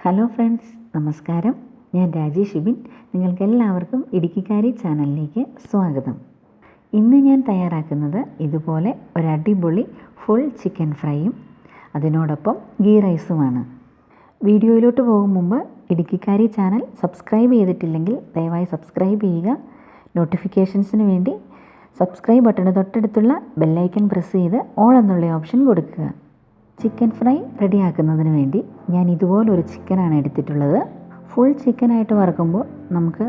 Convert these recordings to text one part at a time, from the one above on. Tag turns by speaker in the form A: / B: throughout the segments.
A: Hello friends, നമസ്കാരം. ഞാൻ രാജേഷിബിൻ. നിങ്ങൾക്കെല്ലാവർക്കും ഇടുക്കിക്കാരി ചാനലിലേക്ക് സ്വാഗതം. ഇന്ന് ഞാൻ തയ്യാറാക്കുന്നത് ഇതുപോലെ ഒരു അടിപൊളി ഫുൾ ചിക്കൻ ഫ്രൈയും അതിനോടൊപ്പം ഗീ റൈസുമാണ്. വീഡിയോയിലോട്ട് പോകും മുമ്പ് ഇടുക്കിക്കാരി ചാനൽ സബ്സ്ക്രൈബ് ചെയ്തിട്ടില്ലെങ്കിൽ ദയവായി സബ്സ്ക്രൈബ് ചെയ്യുക. നോട്ടിഫിക്കേഷൻസിന് വേണ്ടി സബ്സ്ക്രൈബ് ബട്ടണ് തൊട്ടടുത്തുള്ള ബെല്ലൈക്കൺ പ്രസ് ചെയ്ത് ഓൾ എന്നുള്ള ഓപ്ഷൻ കൊടുക്കുക. ചിക്കൻ ഫ്രൈ റെഡിയാക്കുന്നതിന് വേണ്ടി ഞാൻ ഇതുപോലൊരു ചിക്കനാണ് എടുത്തിട്ടുള്ളത്. ഫുൾ ചിക്കനായിട്ട് വറുക്കുമ്പോൾ നമുക്ക്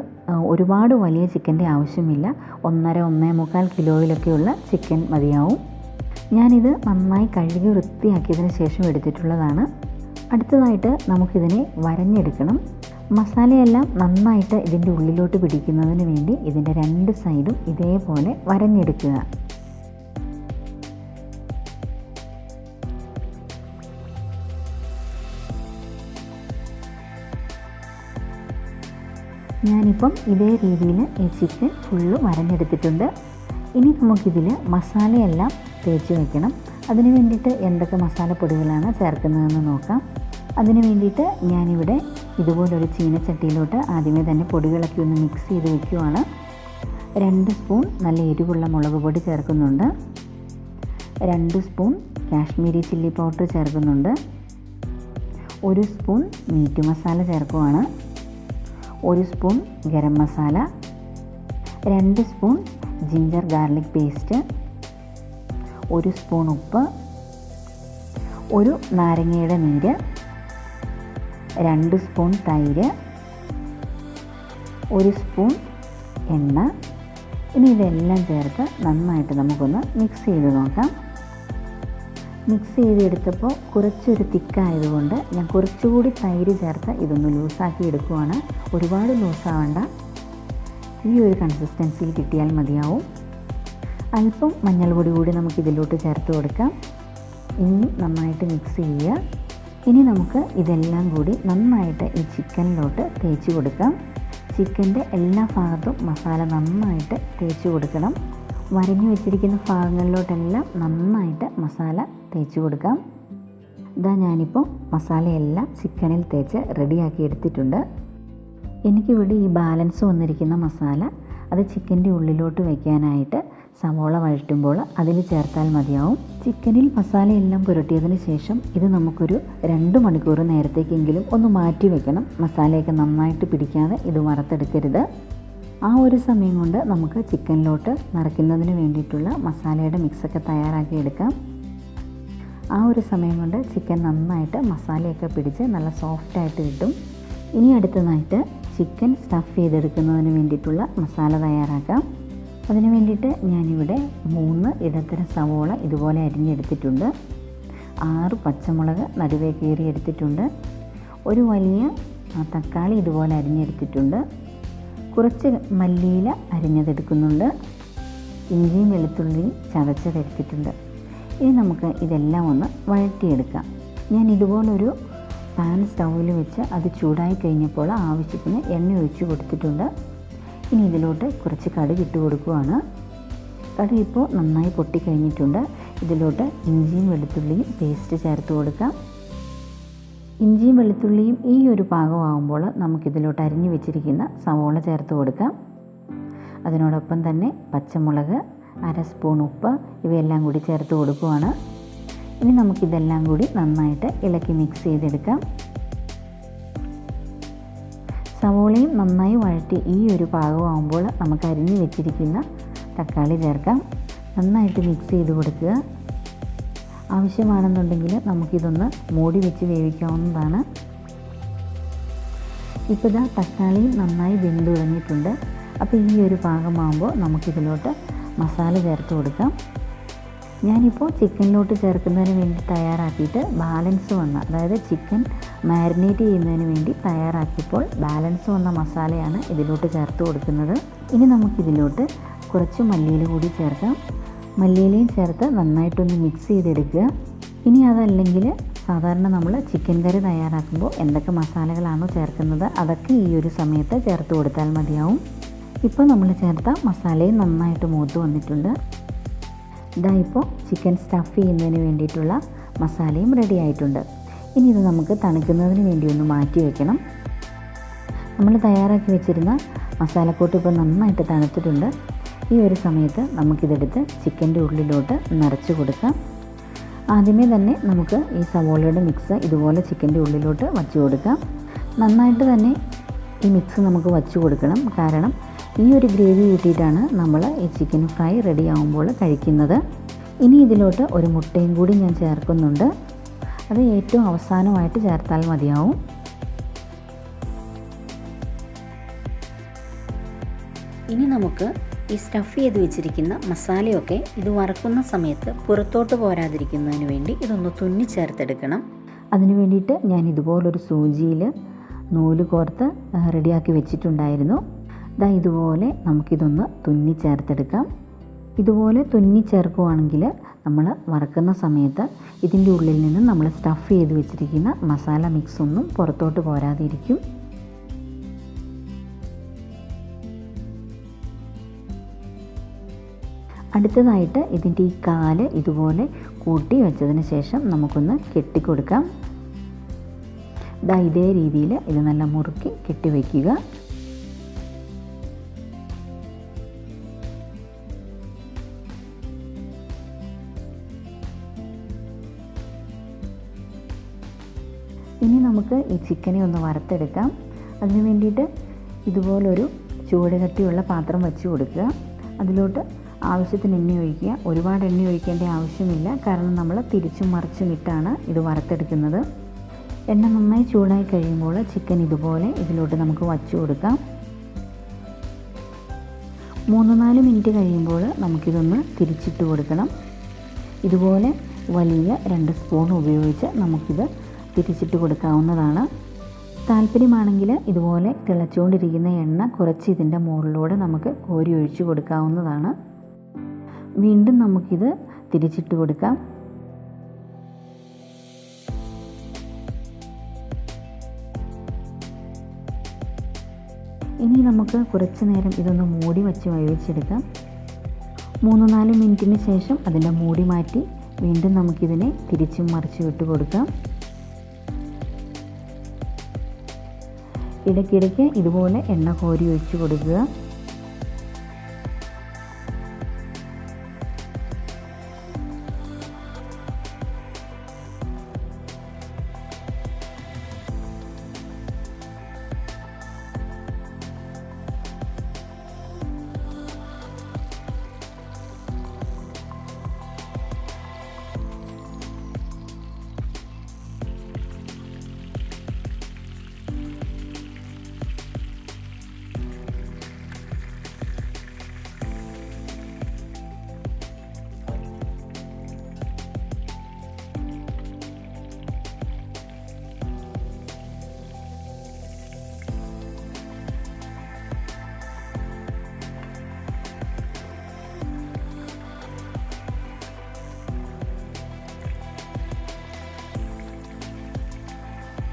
A: ഒരുപാട് വലിയ ചിക്കൻ്റെ ആവശ്യമില്ല. 1.5 കിലോയിലൊക്കെയുള്ള ചിക്കൻ മതിയാവും. ഞാനിത് നന്നായി കഴുകി വൃത്തിയാക്കിയതിന് ശേഷം എടുത്തിട്ടുള്ളതാണ്. അടുത്തതായിട്ട് നമുക്കിതിനെ വരഞ്ഞെടുക്കണം. മസാലയെല്ലാം നന്നായിട്ട് ഇതിൻ്റെ ഉള്ളിലോട്ട് പിടിക്കുന്നതിന് വേണ്ടി ഇതിൻ്റെ 2 സൈഡും ഇതേപോലെ വരഞ്ഞെടുക്കുക. ഞാനിപ്പം ഇതേ രീതിയിൽ ഈ ചിക്കൻ ഫുള്ള് വരഞ്ഞെടുത്തിട്ടുണ്ട്. ഇനി നമുക്കിതിൽ മസാലയെല്ലാം തേച്ച് വയ്ക്കണം. അതിന് വേണ്ടിയിട്ട് എന്തൊക്കെ മസാലപ്പൊടികളാണ് ചേർക്കുന്നതെന്ന് നോക്കാം. അതിന് വേണ്ടിയിട്ട് ഞാനിവിടെ ഇതുപോലൊരു ചീനച്ചട്ടിയിലോട്ട് ആദ്യമേ തന്നെ പൊടികളൊക്കെ ഒന്ന് മിക്സ് ചെയ്ത് വയ്ക്കുവാണ്. 2 സ്പൂൺ നല്ല എരിവുള്ള മുളക് പൊടി ചേർക്കുന്നുണ്ട്. 2 സ്പൂൺ കാശ്മീരി ചില്ലി പൗഡർ ചേർക്കുന്നുണ്ട്. 1 സ്പൂൺ മീറ്റ് മസാല ചേർക്കുവാണ്. 1 spoon garam masala, 2 spoon ginger garlic paste, 1 spoon ഉപ്പ്, 1 നാരങ്ങയുടെ നീര്, 2 സ്പൂൺ തൈര്, 1 സ്പൂൺ എണ്ണ. ഇനി ഇതെല്ലാം ചേർത്ത് നന്നായിട്ട് നമുക്കൊന്ന് മിക്സ് ചെയ്ത് നോക്കാം. മിക്സ് ചെയ്തെടുത്തപ്പോൾ കുറച്ചൊരു തിക്കായതുകൊണ്ട് ഞാൻ കുറച്ചുകൂടി തൈര് ചേർത്ത് ഇതൊന്ന് ലൂസാക്കി എടുക്കുവാണ്. ഒരുപാട് ലൂസാവണ്ട, ഈ ഒരു കൺസിസ്റ്റൻസിയിൽ കിട്ടിയാൽ മതിയാവും. അല്പം മഞ്ഞൾപ്പൊടി കൂടി നമുക്കിതിലോട്ട് ചേർത്ത് കൊടുക്കാം. ഇനി നന്നായിട്ട് മിക്സ് ചെയ്യുക. ഇനി നമുക്ക് ഇതെല്ലാം കൂടി നന്നായിട്ട് ഈ ചിക്കനിലോട്ട് തേച്ച് കൊടുക്കാം. ചിക്കൻ്റെ എല്ലാ ഭാഗത്തും മസാല നന്നായിട്ട് തേച്ച് കൊടുക്കണം. വരഞ്ഞു വെച്ചിരിക്കുന്ന ഭാഗങ്ങളിലോട്ടെല്ലാം നന്നായിട്ട് മസാല തേച്ച് കൊടുക്കാം. ഇതാ ഞാനിപ്പോൾ മസാലയെല്ലാം ചിക്കനിൽ തേച്ച് റെഡിയാക്കി എടുത്തിട്ടുണ്ട്. എനിക്കിവിടെ ഈ ബാലൻസ് വന്നിരിക്കുന്ന മസാല അത് ചിക്കൻ്റെ ഉള്ളിലോട്ട് വയ്ക്കാനായിട്ട് സവോള വഴറ്റുമ്പോൾ അതിൽ ചേർത്താൽ മതിയാവും. ചിക്കനിൽ മസാലയെല്ലാം പുരട്ടിയതിന് ശേഷം ഇത് നമുക്കൊരു 2 മണിക്കൂർ നേരത്തേക്കെങ്കിലും ഒന്ന് മാറ്റി വയ്ക്കണം. മസാലയൊക്കെ നന്നായിട്ട് പിടിക്കാതെ ഇത് വറുത്തെടുക്കരുത്. ആ ഒരു സമയം കൊണ്ട് നമുക്ക് ചിക്കനിലോട്ട് നിറയ്ക്കുന്നതിന് വേണ്ടിയിട്ടുള്ള മസാലയുടെ മിക്സൊക്കെ തയ്യാറാക്കി എടുക്കാം. ആ ഒരു സമയം കൊണ്ട് ചിക്കൻ നന്നായിട്ട് മസാലയൊക്കെ പിടിച്ച് നല്ല സോഫ്റ്റായിട്ട് കിട്ടും. ഇനി അടുത്തതായിട്ട് ചിക്കൻ സ്റ്റഫ് ചെയ്തെടുക്കുന്നതിന് വേണ്ടിയിട്ടുള്ള മസാല തയ്യാറാക്കാം. അതിന് വേണ്ടിയിട്ട് ഞാനിവിടെ 3 ഇടത്തരം സവോള ഇതുപോലെ അരിഞ്ഞെടുത്തിട്ടുണ്ട്. 6 പച്ചമുളക് നടുവേ കീറി എടുത്തിട്ടുണ്ട്. ഒരു വലിയ തക്കാളി ഇതുപോലെ അരിഞ്ഞെടുത്തിട്ടുണ്ട്. കുറച്ച് മല്ലിയില അരിഞ്ഞതെടുക്കുന്നുണ്ട്. ഇഞ്ചിയും വെളുത്തുള്ളിയും ചതച്ചതെടുത്തിട്ടുണ്ട്. ഇനി നമുക്ക് ഇതെല്ലാം ഒന്ന് വഴറ്റിയെടുക്കാം. ഞാൻ ഇതുപോലൊരു പാൻ സ്റ്റൗവിൽ വെച്ച് അത് ചൂടായി കഴിഞ്ഞപ്പോൾ ആവശ്യത്തിന് എണ്ണ ഒഴിച്ച് കൊടുത്തിട്ടുണ്ട്. ഇനി ഇതിലോട്ട് കുറച്ച് കടുക് ഇട്ട് കൊടുക്കുകയാണ്. കടുക് ഇപ്പോൾ നന്നായി പൊട്ടിക്കഴിഞ്ഞിട്ടുണ്ട്. ഇതിലോട്ട് ഇഞ്ചിയും വെളുത്തുള്ളിയും പേസ്റ്റ് ചേർത്ത് കൊടുക്കാം. ഇഞ്ചിയും വെളുത്തുള്ളിയും ഈ ഒരു പാകമാകുമ്പോൾ നമുക്കിതിലോട്ട് അരിഞ്ഞു വെച്ചിരിക്കുന്ന സവോള ചേർത്ത് കൊടുക്കാം. അതിനോടൊപ്പം തന്നെ പച്ചമുളക്, 1/2 സ്പൂൺ ഉപ്പ് ഇവയെല്ലാം കൂടി ചേർത്ത് കൊടുക്കുകയാണ്. ഇനി നമുക്കിതെല്ലാം കൂടി നന്നായിട്ട് ഇളക്കി മിക്സ് ചെയ്തെടുക്കാം. സവോളയും നന്നായി വഴറ്റി ഈ ഒരു പാകമാകുമ്പോൾ നമുക്ക് അരിഞ്ഞു വെച്ചിരിക്കുന്ന തക്കാളി ചേർക്കാം. നന്നായിട്ട് മിക്സ് ചെയ്ത് കൊടുക്കുക. ആവശ്യമാണെന്നുണ്ടെങ്കിൽ നമുക്കിതൊന്ന് മൂടി വെച്ച് വേവിക്കാവുന്നതാണ്. ഇപ്പോൾ ഇതാ തക്കാളിയും നന്നായി വെന്ത് തുടങ്ങിയിട്ടുണ്ട്. അപ്പോൾ ഈ ഒരു പാകമാകുമ്പോൾ നമുക്കിതിലോട്ട് മസാല ചേർത്ത് കൊടുക്കാം. ഞാനിപ്പോൾ ചിക്കനിലോട്ട് ചേർക്കുന്നതിന് വേണ്ടി തയ്യാറാക്കിയിട്ട് ബാലൻസ് വന്ന, അതായത് ചിക്കൻ മാരിനേറ്റ് ചെയ്യുന്നതിന് വേണ്ടി തയ്യാറാക്കിയപ്പോൾ ബാലൻസ് വന്ന മസാലയാണ് ഇതിലോട്ട് ചേർത്ത് കൊടുക്കുന്നത്. ഇനി നമുക്കിതിലോട്ട് കുറച്ച് മല്ലിയില കൂടി ചേർക്കാം. മല്ലിയിലയും ചേർത്ത് നന്നായിട്ടൊന്ന് മിക്സ് ചെയ്തെടുക്കുക. ഇനി അതല്ലെങ്കിൽ സാധാരണ നമ്മൾ ചിക്കൻ കറി തയ്യാറാക്കുമ്പോൾ എന്തൊക്കെ മസാലകളാണോ ചേർക്കുന്നത് അതൊക്കെ ഈ ഒരു സമയത്ത് ചേർത്ത് കൊടുത്താൽ മതിയാവും. ഇപ്പോൾ നമ്മൾ ചേർത്ത മസാലയും നന്നായിട്ട് മൂത്ത് വന്നിട്ടുണ്ട്. ഇതാ ഇപ്പോൾ ചിക്കൻ സ്റ്റഫ് ചെയ്യുന്നതിന് വേണ്ടിയിട്ടുള്ള മസാലയും റെഡി ആയിട്ടുണ്ട്. ഇനി ഇത് നമുക്ക് തണുക്കുന്നതിന് വേണ്ടി ഒന്ന് മാറ്റി വയ്ക്കണം. നമ്മൾ തയ്യാറാക്കി വെച്ചിരുന്ന മസാലക്കൂട്ട് ഇപ്പോൾ നന്നായിട്ട് തണുത്തിട്ടുണ്ട്. ഈ ഒരു സമയത്ത് നമുക്കിതെടുത്ത് ചിക്കൻ്റെ ഉള്ളിലോട്ട് നിറച്ച് കൊടുക്കാം. ആദ്യമേ തന്നെ നമുക്ക് ഈ സവോളയുടെ മിക്സ് ഇതുപോലെ ചിക്കൻ്റെ ഉള്ളിലോട്ട് വച്ച് കൊടുക്കാം. നന്നായിട്ട് തന്നെ ഈ മിക്സ് നമുക്ക് വച്ച് കൊടുക്കണം. കാരണം ഈ ഒരു ഗ്രേവി കൂട്ടിയിട്ടാണ് നമ്മൾ ഈ ചിക്കൻ ഫ്രൈ റെഡി ആകുമ്പോൾ കഴിക്കുന്നത്. ഇനി ഇതിലോട്ട് ഒരു മുട്ടയും കൂടി ഞാൻ ചേർക്കുന്നുണ്ട്. അത് ഏറ്റവും അവസാനമായിട്ട് ചേർത്താൽ മതിയാവും. ഇനി നമുക്ക് ഈ സ്റ്റഫ് ചെയ്ത് വെച്ചിരിക്കുന്ന മസാലയൊക്കെ ഇത് വറക്കുന്ന സമയത്ത് പുറത്തോട്ട് പോരാതിരിക്കുന്നതിന് വേണ്ടി ഇതൊന്ന് തുന്നി ചേർത്തെടുക്കണം. അതിന് വേണ്ടിയിട്ട് ഞാൻ ഇതുപോലൊരു സൂചിയിൽ നൂല് കോർത്ത് റെഡിയാക്കി വെച്ചിട്ടുണ്ടായിരുന്നു. ഇതുപോലെ നമുക്കിതൊന്ന് തുന്നി ചേർത്തെടുക്കാം. ഇതുപോലെ തുന്നി ചേർക്കുകയാണെങ്കിൽ നമ്മൾ വറക്കുന്ന സമയത്ത് ഇതിൻ്റെ ഉള്ളിൽ നിന്ന് നമ്മൾ സ്റ്റഫ് ചെയ്ത് വെച്ചിരിക്കുന്ന മസാല മിക്സ് ഒന്നും പുറത്തോട്ട് പോരാതിരിക്കും. അടുത്തതായിട്ട് ഇതിൻ്റെ ഈ കാല് ഇതുപോലെ കൂട്ടി വെച്ചതിന് ശേഷം നമുക്കൊന്ന് കെട്ടിക്കൊടുക്കാം. ഇതേ രീതിയിൽ ഇത് നല്ല മുറുക്കി കെട്ടിവെക്കുക. ഇനി നമുക്ക് ഈ ചിക്കനെ ഒന്ന് വറുത്തെടുക്കാം. അതിന് വേണ്ടിയിട്ട് ഇതുപോലൊരു ചൂട് കട്ടിയുള്ള പാത്രം വെച്ച് കൊടുക്കുക. അതിലോട്ട് ആവശ്യത്തിന് എണ്ണ ഒഴിക്കുക. ഒരുപാട് എണ്ണ ഒഴിക്കേണ്ട ആവശ്യമില്ല, കാരണം നമ്മൾ തിരിച്ചും മറിച്ചും ഇട്ടാണ് ഇത് വറുത്തെടുക്കുന്നത്. എണ്ണ നന്നായി ചൂടായി കഴിയുമ്പോൾ ചിക്കൻ ഇതുപോലെ ഇതിലോട്ട് നമുക്ക് വച്ച് കൊടുക്കാം. 3-4 മിനിറ്റ് കഴിയുമ്പോൾ നമുക്കിതൊന്ന് തിരിച്ചിട്ട് കൊടുക്കണം. ഇതുപോലെ വലിയ 2 സ്പൂൺ ഉപയോഗിച്ച് നമുക്കിത് തിരിച്ചിട്ട് കൊടുക്കാവുന്നതാണ്. താല്പര്യമാണെങ്കിൽ ഇതുപോലെ തിളച്ചുകൊണ്ടിരിക്കുന്ന എണ്ണ കുറച്ച് ഇതിൻ്റെ മുകളിലൂടെ നമുക്ക് കോരി ഒഴിച്ച് കൊടുക്കാവുന്നതാണ്. വീണ്ടും നമുക്കിത് തിരിച്ചിട്ട് കൊടുക്കാം. ഇനി നമുക്ക് കുറച്ച് നേരം ഇതൊന്ന് മൂടി വച്ച് വേവിച്ചെടുക്കാം. 3-4 മിനിറ്റിന് ശേഷം അതിൻ്റെ മൂടി മാറ്റി വീണ്ടും നമുക്കിതിനെ തിരിച്ചും മറിച്ചും ഇട്ട് കൊടുക്കാം. ഇടയ്ക്കിടയ്ക്ക് ഇതുപോലെ എണ്ണ കോരി ഒഴിച്ച് കൊടുക്കുക.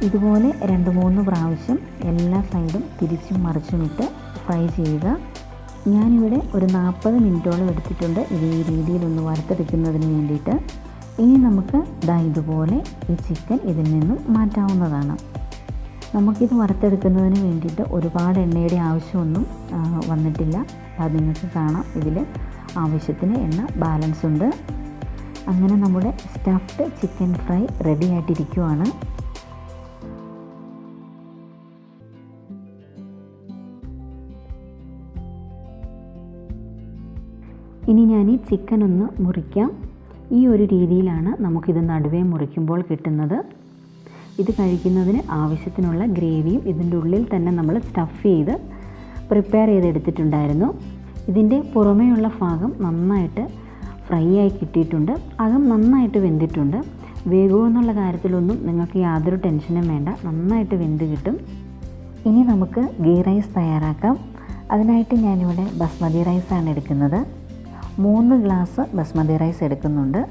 A: ഇതുപോലെ 2-3 പ്രാവശ്യം എല്ലാ സൈഡും തിരിച്ചും മറിച്ചുമിട്ട് ഫ്രൈ ചെയ്യുക. ഞാനിവിടെ ഒരു 40 മിനിറ്റോളം എടുത്തിട്ടുണ്ട് ഇത് ഈ രീതിയിലൊന്ന് വറുത്തെടുക്കുന്നതിന് വേണ്ടിയിട്ട്. ഇനി നമുക്ക് ഇതുപോലെ ഈ ചിക്കൻ ഇതിൽ നിന്നും മാറ്റാവുന്നതാണ്. നമുക്കിത് വറുത്തെടുക്കുന്നതിന് വേണ്ടിയിട്ട് ഒരുപാട് എണ്ണയുടെ ആവശ്യമൊന്നും വന്നിട്ടില്ല. അത് നിങ്ങൾക്ക് കാണാം, ഇതിൽ ആവശ്യത്തിന് എണ്ണ ബാലൻസ് ഉണ്ട്. അങ്ങനെ നമ്മുടെ സ്റ്റഫ്ഡ് ചിക്കൻ ഫ്രൈ റെഡി ആയിട്ടിരിക്കുവാണ്. ഇനി ഞാൻ ഈ ചിക്കൻ ഒന്ന് മുറിക്കാം. ഈ ഒരു രീതിയിലാണ് നമുക്കിത് നടുവേ മുറിക്കുമ്പോൾ കിട്ടുന്നത്. ഇത് കഴിക്കുന്നതിന് ആവശ്യത്തിനുള്ള ഗ്രേവിയും ഇതിൻ്റെ ഉള്ളിൽ തന്നെ നമ്മൾ സ്റ്റഫ് ചെയ്ത് പ്രിപ്പയർ ചെയ്തെടുത്തിട്ടുണ്ടായിരുന്നു. ഇതിൻ്റെ പുറമേയുള്ള ഭാഗം നന്നായിട്ട് ഫ്രൈ ആയി കിട്ടിയിട്ടുണ്ട്. അകം നന്നായിട്ട് വെന്തിട്ടുണ്ട്. വേകുമെന്നുള്ള കാര്യത്തിലൊന്നും നിങ്ങൾക്ക് യാതൊരു ടെൻഷനും വേണ്ട, നന്നായിട്ട് വെന്ത് കിട്ടും. ഇനി നമുക്ക് ഗീ റൈസ് തയ്യാറാക്കാം. അതിനായിട്ട് ഞാനിവിടെ ബസ്മതി റൈസാണ് എടുക്കുന്നത്. 3 ഗ്ലാസ് ബസ്മതി റൈസ് എടുക്കുന്നുണ്ട്.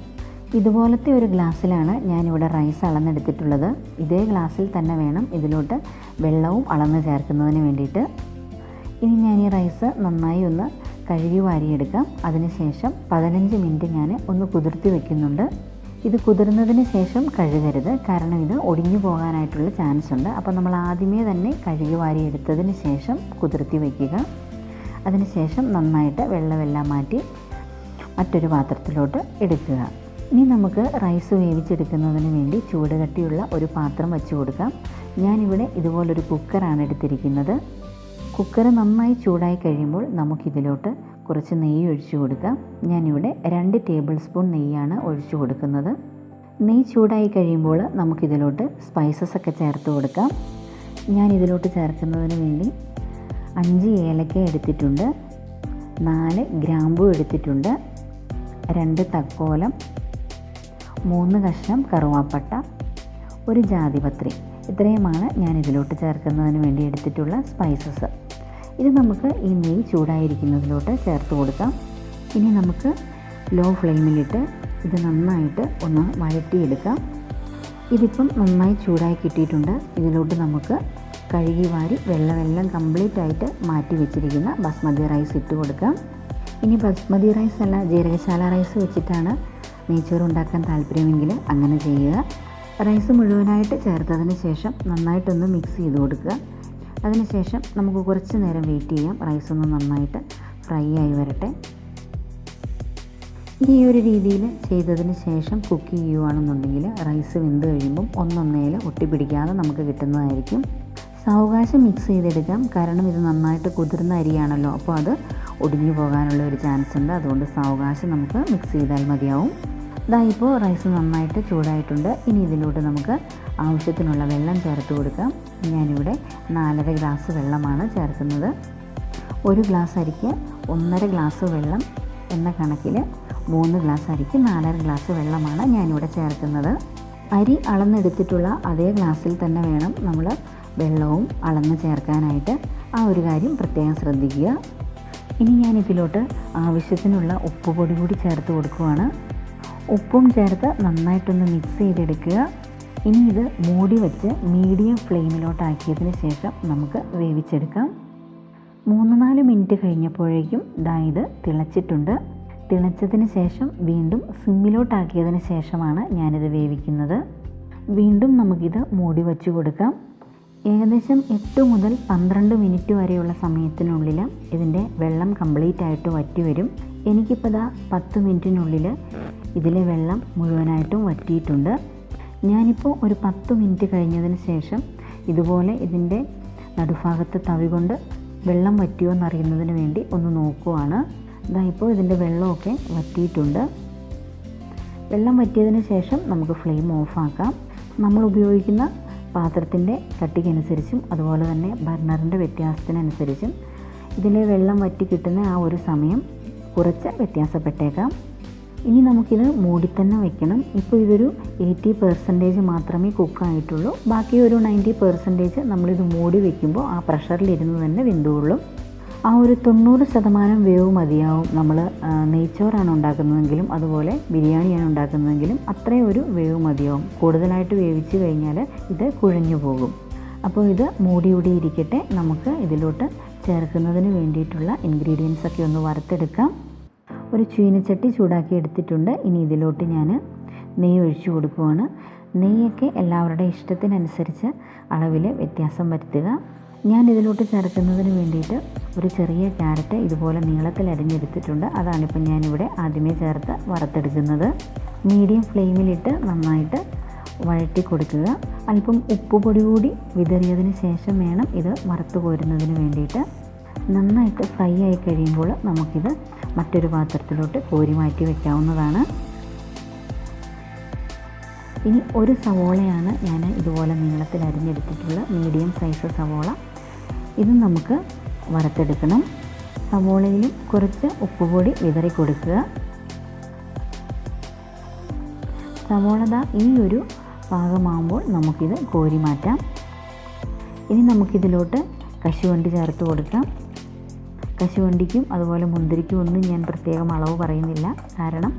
A: ഇതുപോലത്തെ ഒരു ഗ്ലാസ്സിലാണ് ഞാനിവിടെ റൈസ് അളന്നെടുത്തിട്ടുള്ളത്. ഇതേ ഗ്ലാസ്സിൽ തന്നെ വേണം ഇതിലോട്ട് വെള്ളവും അളന്ന് ചേർക്കുന്നതിന് വേണ്ടിയിട്ട്. ഇനി ഞാൻ ഈ റൈസ് നന്നായി ഒന്ന് കഴുകി വാരിയെടുക്കാം. അതിനുശേഷം 15 മിനിറ്റ് ഞാൻ ഒന്ന് കുതിർത്തി വയ്ക്കുന്നുണ്ട്. ഇത് കുതിർന്നതിന് ശേഷം കഴുകരുത്, കാരണം ഇത് ഒടിഞ്ഞു പോകാനായിട്ടുള്ള ചാൻസ് ഉണ്ട്. അപ്പോൾ നമ്മൾ ആദ്യമേ തന്നെ കഴുകി വാരി എടുത്തതിന് ശേഷം കുതിർത്തി വയ്ക്കുക. അതിനുശേഷം നന്നായിട്ട് വെള്ളമെല്ലാം മാറ്റി മറ്റൊരു പാത്രത്തിലോട്ട് എടുക്കുക. ഇനി നമുക്ക് റൈസ് വേവിച്ചെടുക്കുന്നതിന് വേണ്ടി ചൂട് കട്ടിയുള്ള ഒരു പാത്രം വെച്ച് കൊടുക്കാം. ഞാനിവിടെ ഇതുപോലൊരു കുക്കറാണ് എടുത്തിരിക്കുന്നത്. കുക്കർ നന്നായി ചൂടായി കഴിയുമ്പോൾ നമുക്കിതിലോട്ട് കുറച്ച് നെയ്യ് ഒഴിച്ചു കൊടുക്കാം. ഞാനിവിടെ 2 ടേബിൾ സ്പൂൺ നെയ്യാണ് ഒഴിച്ചു കൊടുക്കുന്നത്. നെയ്യ് ചൂടായി കഴിയുമ്പോൾ നമുക്കിതിലോട്ട് സ്പൈസസ് ഒക്കെ ചേർത്ത് കൊടുക്കാം. ഞാനിതിലോട്ട് ചേർക്കുന്നതിന് വേണ്ടി 5 ഏലക്ക എടുത്തിട്ടുണ്ട്, 4 ഗ്രാമ്പൂ എടുത്തിട്ടുണ്ട്, 2 തക്കോലം, 3 കഷ്ണം കറുവാപ്പട്ട, 1 ജാതിപത്രി. ഇത്രയുമാണ് ഞാനിതിലോട്ട് ചേർക്കുന്നതിന് വേണ്ടി എടുത്തിട്ടുള്ള സ്പൈസസ്. ഇത് നമുക്ക് ഈ നെയ്യ് ചൂടായിരിക്കുന്നതിലോട്ട് ചേർത്ത് കൊടുക്കാം. ഇനി നമുക്ക് ലോ ഫ്ലെയിമിലിട്ട് ഇത് നന്നായിട്ട് ഒന്ന് വഴറ്റിയെടുക്കാം. ഇതിപ്പം നന്നായി ചൂടായി കിട്ടിയിട്ടുണ്ട്. ഇതിലോട്ട് നമുക്ക് കഴുകി വാരി വെള്ളമെല്ലാം കംപ്ലീറ്റ് ആയിട്ട് മാറ്റി വെച്ചിരിക്കുന്ന ബസ്മതി റൈസ് ഇട്ട് കൊടുക്കാം. ഇനി ബസ്മതി റൈസ് അല്ല, ജീരകശാല റൈസ് വെച്ചിട്ടാണ് നെയ്ച്ചോറ് ഉണ്ടാക്കാൻ താല്പര്യമെങ്കിൽ അങ്ങനെ ചെയ്യുക. റൈസ് മുഴുവനായിട്ട് ചേർത്തതിന് ശേഷം നന്നായിട്ടൊന്ന് മിക്സ് ചെയ്ത് കൊടുക്കുക. അതിനുശേഷം നമുക്ക് കുറച്ച് നേരം വെയിറ്റ് ചെയ്യാം. റൈസ് ഒന്ന് നന്നായിട്ട് ഫ്രൈ ആയി വരട്ടെ. ഈ ഒരു രീതിയിൽ ചെയ്തതിന് ശേഷം കുക്ക് ചെയ്യുകയാണെന്നുണ്ടെങ്കിൽ റൈസ് വെന്ത് കഴിയുമ്പം ഒന്നൊന്നേൽ ഒട്ടിപ്പിടിക്കാതെ നമുക്ക് കിട്ടുന്നതായിരിക്കും. സാവകാശം മിക്സ് ചെയ്തെടുക്കാം, കാരണം ഇത് നന്നായിട്ട് കുതിർന്ന അരിയാണല്ലോ, അപ്പോൾ അത് ഒടിഞ്ഞു പോകാനുള്ള ഒരു ചാൻസ് ഉണ്ട്. അതുകൊണ്ട് സാവകാശം നമുക്ക് മിക്സ് ചെയ്താൽ മതിയാവും. ഇപ്പോൾ റൈസ് നന്നായിട്ട് ചൂടായിട്ടുണ്ട്. ഇനി ഇതിലോട്ട് നമുക്ക് ആവശ്യത്തിനുള്ള വെള്ളം ചേർത്ത് കൊടുക്കാം. ഞാനിവിടെ 4.5 ഗ്ലാസ് വെള്ളമാണ് ചേർക്കുന്നത്. 1 ഗ്ലാസ് അരിക്ക് 1.5 ഗ്ലാസ് വെള്ളം എന്ന കണക്കിൽ 3 ഗ്ലാസ് അരിക്ക് 4.5 ഗ്ലാസ് വെള്ളമാണ് ഞാനിവിടെ ചേർക്കുന്നത്. അരി അളന്നെടുത്തിട്ടുള്ള അതേ ഗ്ലാസ്സിൽ തന്നെ വേണം നമ്മൾ വെള്ളവും അളന്ന് ചേർക്കാനായിട്ട്. ആ ഒരു കാര്യം പ്രത്യേകം ശ്രദ്ധിക്കുക. ഇനി ഞാനിതിലോട്ട് ആവശ്യത്തിനുള്ള ഉപ്പുപൊടി കൂടി ചേർത്ത് കൊടുക്കുകയാണ്. ഉപ്പും ചേർത്ത് നന്നായിട്ടൊന്ന് മിക്സ് ചെയ്തെടുക്കുക. ഇനി ഇത് മൂടി വെച്ച് മീഡിയം ഫ്ലെയിമിലോട്ടാക്കിയതിന് ശേഷം നമുക്ക് വേവിച്ചെടുക്കാം. 3-4 മിനിറ്റ് കഴിഞ്ഞപ്പോഴേക്കും ഇത് തിളച്ചിട്ടുണ്ട്. തിളച്ചതിന് ശേഷം വീണ്ടും സിമ്മിലോട്ടാക്കിയതിന് ശേഷമാണ് ഞാനിത് വേവിക്കുന്നത്. വീണ്ടും നമുക്കിത് മൂടി വെച്ച് കൊടുക്കാം. ഏകദേശം 8 മുതൽ 12 മിനിറ്റ് വരെയുള്ള സമയത്തിനുള്ളിൽ ഇതിൻ്റെ വെള്ളം കംപ്ലീറ്റ് ആയിട്ട് വറ്റി വരും. എനിക്കിപ്പോൾ 10 മിനിറ്റിനുള്ളിൽ ഇതിലെ വെള്ളം മുഴുവനായിട്ടും വറ്റിയിട്ടുണ്ട്. ഞാനിപ്പോൾ ഒരു 10 മിനിറ്റ് കഴിഞ്ഞതിന് ശേഷം ഇതുപോലെ ഇതിൻ്റെ നടുഭാഗത്ത് തവി കൊണ്ട് വെള്ളം വറ്റിയോ എന്നറിയുന്നതിന് വേണ്ടി ഒന്ന് നോക്കുവാണ്. ഇപ്പോൾ ഇതിൻ്റെ വെള്ളമൊക്കെ വറ്റിയിട്ടുണ്ട്. വെള്ളം വറ്റിയതിന് ശേഷം നമുക്ക് ഫ്ലെയിം ഓഫാക്കാം. നമ്മൾ ഉപയോഗിക്കുന്ന പാത്രത്തിൻ്റെ കട്ടിക്കനുസരിച്ചും അതുപോലെ തന്നെ ബർണറിൻ്റെ വ്യത്യാസത്തിനനുസരിച്ചും ഇതിലെ വെള്ളം വറ്റി കിട്ടുന്ന ആ ഒരു സമയം കുറച്ച് വ്യത്യാസപ്പെട്ടേക്കാം. ഇനി നമുക്കിത് മൂടി തന്നെ വെക്കണം. ഇപ്പോൾ ഇതൊരു 80% മാത്രമേ കുക്കായിട്ടുള്ളൂ. ബാക്കി ഒരു 90% നമ്മളിത് മൂടി വയ്ക്കുമ്പോൾ ആ പ്രഷറിലിരുന്ന് തന്നെ വെന്തുകൊള്ളും. ആ ഒരു 90% വേവ് മതിയാവും. നമ്മൾ നെയ്ച്ചോറാണ് ഉണ്ടാക്കുന്നതെങ്കിലും അതുപോലെ ബിരിയാണിയാണ് ഉണ്ടാക്കുന്നതെങ്കിലും അത്രയും ഒരു വേവ് മതിയാവും. കൂടുതലായിട്ട് വേവിച്ച് കഴിഞ്ഞാൽ ഇത് കുഴഞ്ഞു പോകും. അപ്പോൾ ഇത് മൂടി ഇരിക്കട്ടെ. നമുക്ക് ഇതിലോട്ട് ചേർക്കുന്നതിന് വേണ്ടിയിട്ടുള്ള ഇൻഗ്രീഡിയൻസ് ഒക്കെ ഒന്ന് വറുത്തെടുക്കാം. ഒരു ചീനച്ചട്ടി ചൂടാക്കി എടുത്തിട്ടുണ്ട്. ഇനി ഇതിലോട്ട് ഞാൻ നെയ്യ് ഒഴിച്ചു കൊടുക്കുകയാണ്. നെയ്യൊക്കെ എല്ലാവരുടെ ഇഷ്ടത്തിനനുസരിച്ച് അളവിൽ വ്യത്യാസം വരുത്തുക. ഞാൻ ഇതിലോട്ട് ചേർക്കുന്നതിന് വേണ്ടിയിട്ട് ഒരു ചെറിയ ക്യാരറ്റ് ഇതുപോലെ നീളത്തിൽ അരിഞ്ഞെടുത്തിട്ടുണ്ട്. അതാണിപ്പോൾ ഞാനിവിടെ ആദ്യമേ ചേർത്ത് വറുത്തെടുക്കുന്നത്. മീഡിയം ഫ്ലെയിമിലിട്ട് നന്നായിട്ട് വഴറ്റി കൊടുക്കുക. അല്പം ഉപ്പുപൊടി കൂടി വിതറിയതിന് ശേഷം വേണം ഇത് വറുത്ത് കോരുന്നതിന് വേണ്ടിയിട്ട്. നന്നായിട്ട് ഫ്രൈ ആയി കഴിയുമ്പോൾ നമുക്കിത് മറ്റൊരു പാത്രത്തിലോട്ട് കോരി മാറ്റി വയ്ക്കാവുന്നതാണ്. ഇനി ഒരു സവോളയാണ് ഞാൻ ഇതുപോലെ നീളത്തിൽ അരിഞ്ഞെടുത്തിട്ടുള്ള മീഡിയം സൈസ് സവോള. ഇത് നമുക്ക് വറുത്തെടുക്കണം. സവോളയിലും കുറച്ച് ഉപ്പുപൊടി വിതറി കൊടുക്കുക. സവോള ഈ ഒരു പാകമാകുമ്പോൾ നമുക്കിത് കോരി മാറ്റാം. ഇനി നമുക്കിതിലോട്ട് കശുവണ്ടി ചേർത്ത് കൊടുക്കാം. കശുവണ്ടിക്കും അതുപോലെ മുന്തിരിക്കും ഒന്നും ഞാൻ പ്രത്യേകം അളവ് പറയുന്നില്ല, കാരണം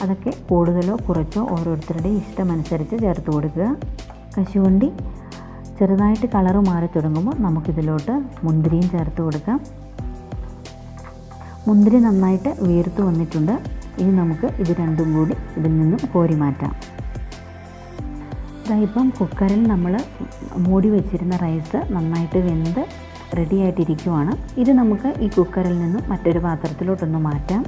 A: അതൊക്കെ കൂടുതലോ കുറച്ചോ ഓരോരുത്തരുടെ ഇഷ്ടമനുസരിച്ച് ചേർത്ത് കൊടുക്കുക. കശുവണ്ടി ചെറുതായിട്ട് കളറ് മാറി തുടങ്ങുമ്പോൾ നമുക്കിതിലോട്ട് മുന്തിരിയും ചേർത്ത് കൊടുക്കാം. മുന്തിരി നന്നായിട്ട് വീർത്ത് വന്നിട്ടുണ്ട്. ഇനി നമുക്ക് ഇത് രണ്ടും കൂടി ഇതിൽ നിന്നും കോരി മാറ്റാം. ഇപ്പം കുക്കറിൽ നമ്മൾ മൂടി വെച്ചിരുന്ന റൈസ് നന്നായിട്ട് വെന്ത് റെഡി ആയിട്ടിരിക്കുവാണ്. ഇത് നമുക്ക് ഈ കുക്കറിൽ നിന്നും മറ്റൊരു പാത്രത്തിലോട്ടൊന്ന് മാറ്റാം.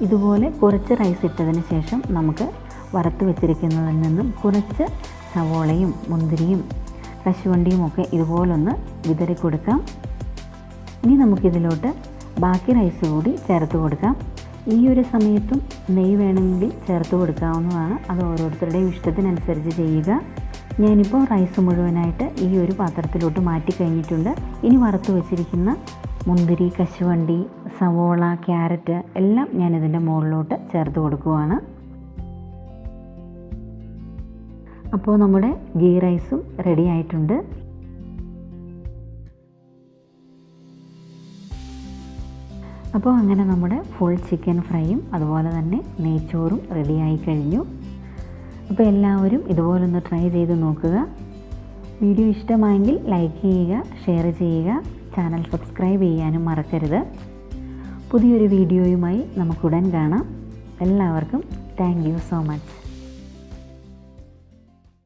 A: ഇതുപോലെ കുറച്ച് റൈസ് ഇട്ടതിന് ശേഷം നമുക്ക് വറുത്ത് വെച്ചിരിക്കുന്നതിൽ നിന്നും കുറച്ച് സവോളയും മുന്തിരിയും കശുവണ്ടിയും ഒക്കെ ഇതുപോലൊന്ന് വിതറി കൊടുക്കാം. ഇനി നമുക്കിതിലോട്ട് ബാക്കി റൈസ് കൂടി ചേർത്ത് കൊടുക്കാം. ഈ ഒരു സമയത്തും നെയ്യ് വേണമെങ്കിൽ ചേർത്ത് കൊടുക്കാവുന്നതാണ്. അത് ഓരോരുത്തരുടെയും ഇഷ്ടത്തിനനുസരിച്ച് ചെയ്യുക. ഞാനിപ്പോൾ റൈസ് മുഴുവനായിട്ട് ഈ ഒരു പാത്രത്തിലോട്ട് മാറ്റി കഴിഞ്ഞിട്ടുണ്ട്. ഇനി വറുത്ത് വെച്ചിരിക്കുന്ന മുന്തിരി, കശുവണ്ടി, സവോള, ക്യാരറ്റ് എല്ലാം ഞാനിതിൻ്റെ മുകളിലോട്ട് ചേർത്ത് കൊടുക്കുകയാണ്. അപ്പോൾ നമ്മുടെ ഗീ റൈസും റെഡി ആയിട്ടുണ്ട്. അപ്പോൾ അങ്ങനെ നമ്മുടെ ഫുൾ ചിക്കൻ ഫ്രൈയും അതുപോലെ തന്നെ നെയ്ച്ചോറും റെഡിയായി കഴിഞ്ഞു. അപ്പോൾ എല്ലാവരും ഇതുപോലൊന്ന് ട്രൈ ചെയ്ത് നോക്കുക. വീഡിയോ ഇഷ്ടമായെങ്കിൽ ലൈക്ക് ചെയ്യുക, ഷെയർ ചെയ്യുക, ചാനൽ സബ്സ്ക്രൈബ് ചെയ്യാനും മറക്കരുത്. പുതിയൊരു വീഡിയോയുമായി നമുക്കുടൻ കാണാം. എല്ലാവർക്കും താങ്ക് യു സോ മച്ച്.